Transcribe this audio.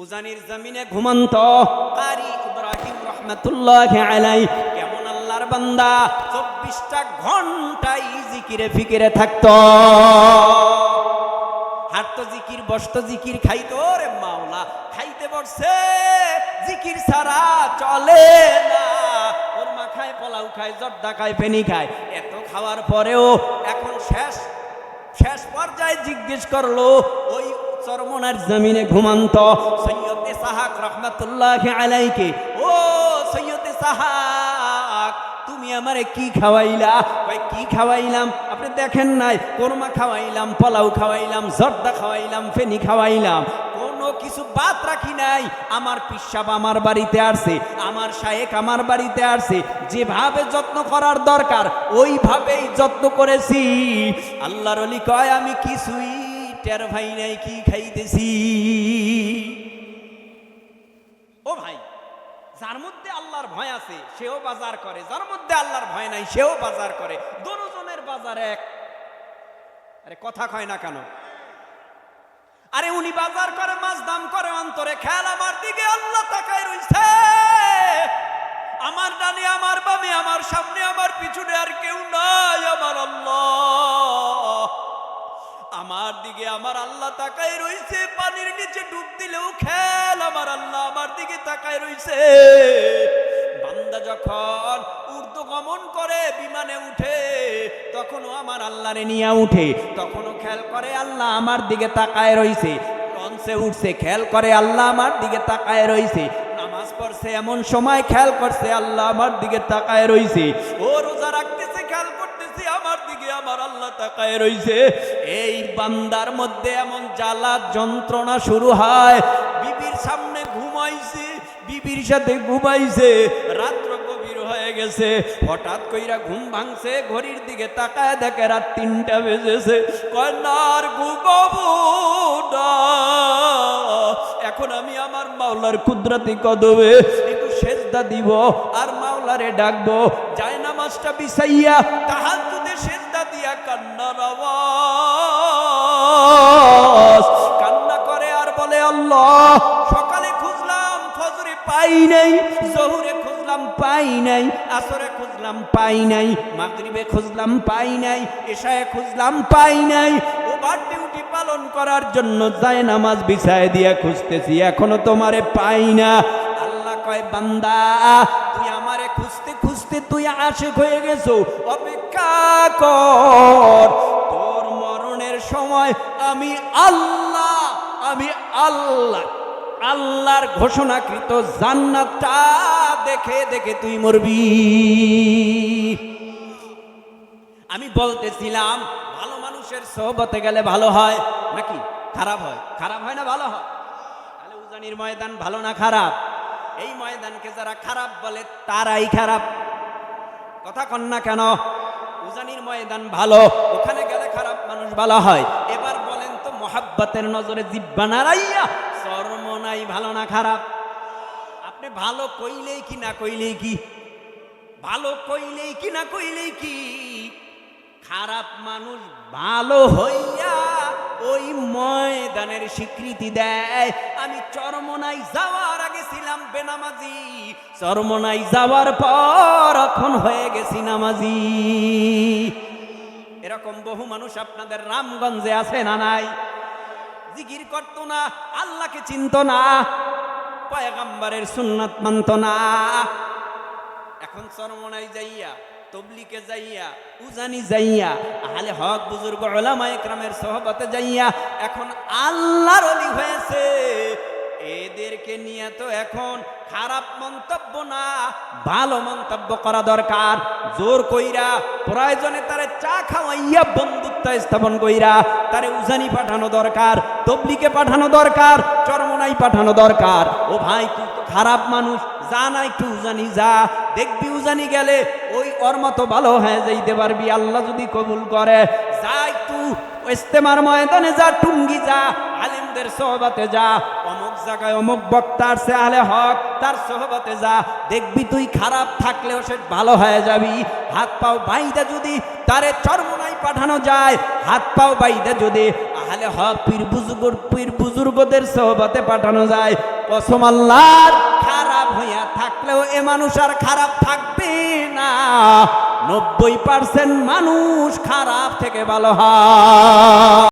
উজানির জমিনে ঘুমন্ত কারি ইব্রাহিম রাহমাতুল্লাহি আলাইহি কেমন আল্লাহর বান্দা 24টা ঘন্টাই জিকিরে ফিকিরে থাকতো। হাঁটতো জিকির, বসতো জিকির, খাইতো, রে মাওলা খাইতে বসছে জিকির ছাড়া চলে না। ওরমা খায়, পোলাও খায়, জর্দা খায়, ফেনি খায়, এত খাওয়ার পরেও এখন শেষ পর্যায়ে জিজ্ঞেস করলো ওই চরমনার জমিনে ঘুমন্ত সৈয়দ ইসহাক রাহমাতুল্লাহি আলাইহি, ও সৈয়দ ইসহাক তুমি আমারে কি খাওয়াইলা? কই কি খাওয়াইলাম? আপনি দেখেন নাই? কোরমা খাওয়াইলাম, পোলাও খাওয়াইলাম, জর্দা খাওয়াইলাম, ফেনি খাওয়াইলাম, কোনো কিছু বাদ রাখি নাই। আমার পিসাব আমার বাড়িতে আসছে, আমার শায়েক আমার বাড়িতে আসছে, যেভাবে যত্ন করার দরকার ওইভাবেই যত্ন করেছি। আল্লাহর ওলি কয় আমি কিছুই টের ভাই নাই কি খাইতেছি। ও ভাই, যার মধ্যে আল্লাহর ভয় আছে সেও বাজার করে, যার মধ্যে আল্লাহর ভয় নাই সেও বাজার করে, দুজনের বাজার এক। আরে কথা কয় না কেন? আরে উনি বাজার করে, মাছ দাম করে, অন্তরে খেয়াল আমার দিকে আল্লাহ তাকায় রইছে। আমার ডানে, আমার বামে, আমার সামনে, আমার পিছনে আর কেউ নাই, আমার আল্লাহ আমার দিকে, আমার আল্লাহ তাকায় রইছে। পানির নিচে ডুব দিলেও খেয়াল আমার আল্লাহ আমার দিকে তাকায় রইছে। বান্দা যখন ঊর্ধ্বগমন করে, বিমানে উঠে, তখনও আমার আল্লাহরে নিয়ে উঠে, তখনও খেয়াল করে আল্লাহ আমার দিকে তাকায় রইছে। লঞ্চে উঠছে, খেয়াল করে আল্লাহ আমার দিকে তাকায় রইছে। নামাজ পড়ছে, এমন সময় খেয়াল করছে আল্লাহ আমার দিকে তাকায় রইছে। ও রোজা রাখতেছে, খেয়াল করতেছে আমার দিকে আমার আল্লাহ তাকায় রইছে। এই বান্দার মধ্যে এমন জ্বালা যন্ত্রণা শুরু হয়, বিবির সামনে ঘুমাইছে, বিবির সাথে ঘুমাইছে, রাত্র গভীর হয়ে গেছে, হঠাৎ কইরা ঘুম ভাঙছে, ঘড়ির দিকে তাকায় দেখে রাত 3টা বেজেছে। কয় না আর ঘুমাবো না, এখন আমি আমার মাওলার কুদরতি কদমে একটু সেজদা দিব আর মাওলারে ডাকবো। যায় নামাজটা বিছাইয়া তাহাজ্জুদে সেজদা দিয়া কান্নার আওয়াজ, কান্না করে আর বলে আল্লাহ সকালে খুঁজলাম, ফজরে পাই নাই, জোহরে খুঁজলাম পাই নাই, আসরে খুঁজলাম পাই নাই, মাগরিবে খুঁজলাম পাই নাই, এশায়ে খুঁজলাম পাই নাই, ওভার ডিউটি পালন করার জন্য যায় নামাজ বিছায় দিয়া খুঁজতেছি, এখনো তোমারে পাই না। আল্লাহ কয় বান্দা তুই আমারে খুঁজতে খুঁজতে তুই আশিক হয়ে গেছো, অপেক্ষা কর, তোর মরণের সময় আমি আল্লাহ আল্লাহর ঘোষণাকৃত জান্নাতটা দেখে দেখে তুই মরবি। আমি বলতেছিলাম ভালো মানুষের সোহবতে গেলে ভালো হয় নাকি খারাপ হয়? খারাপ হয় না ভালো হয়? তাহলে উজানির ময়দান ভালো না খারাপ? এই ময়দানকে যারা খারাপ বলে তারাই খারাপ। কথা কন না কেন? উজানির ময়দান ভালো, ওখানে গেলে খারাপ মানুষ ভালো হয়। এবার বলেন তো মোহাব্বতের নজরে জিব্বা নাড়াইয়া চরমনাই ভালো না খারাপ? আপনি ভালো কইলেই কি না কইলেই কি, ভালো কইলেই কি না কইলেই কি, খারাপ মানুষ ভালো হইয়া ওই ময়দানের স্বীকৃতি দেয়। আমি চরমনাই যাওয়ার আগে ছিলাম বেনামাজি, চরমনাই যাওয়ার পর এখন হয়ে গেছি নামাজি। এরকম বহু মানুষ আপনাদের রামগঞ্জে আছে না নাই? জিকির করতো না, আল্লাহকে চিনতো না, পয়গম্বরের সুন্নাত মানতো না, এখন চরমনাই যাইয়া, তবলিগে যাইয়া, উজানি যাইয়া, আহলে হক বুজুর্গ উলামা ইকরামের সোহবতে যাইয়া এখন আল্লাহর ওলি হয়েছে। এদেরকে নিয়ে তো এখন খারাপ মন্তব্য না, ভালো মন্তব্য করা দরকার। জোর কইরা প্রয়োজনে তারে চা খাওয়াইয়া বন্ধুত্ব স্থাপন কইরা তারে উজানি পাঠানো দরকার, তবলিগে পাঠানো দরকার, চরমনাই পাঠানো দরকার। ও ভাই তুই তো খারাপ মানুষ, যা না একটু উজানি যা, দেখবি উজানি গেলে ওই ওর মতো ভালো হয়ে যাইতে পারবি আল্লাহ যদি কবুল করে। যা একটু ইস্তেমার ময়দানে যা, টুঙ্গি যা, আলেমদের সোহবতে যা, অমুক জায়গায় অমুক বক্তা আসছে আহলে হক তার সোহবতে যা, দেখবি তুই খারাপ থাকলেও সে ভালো হয়ে যাবি। হাত পাও বাইদা যদি তারে চরমনাই পাঠানো যায়, হাত পাও বাইদা যদি আহলে হক পীর বুজুর্গদের সোহবতে পাঠানো যায়, কসম আল্লাহর, খারাপ হইয়া থাকলেও এ মানুষ আর খারাপ থাকবে না। 90% মানুষ খারাপ থেকে ভালো হয়।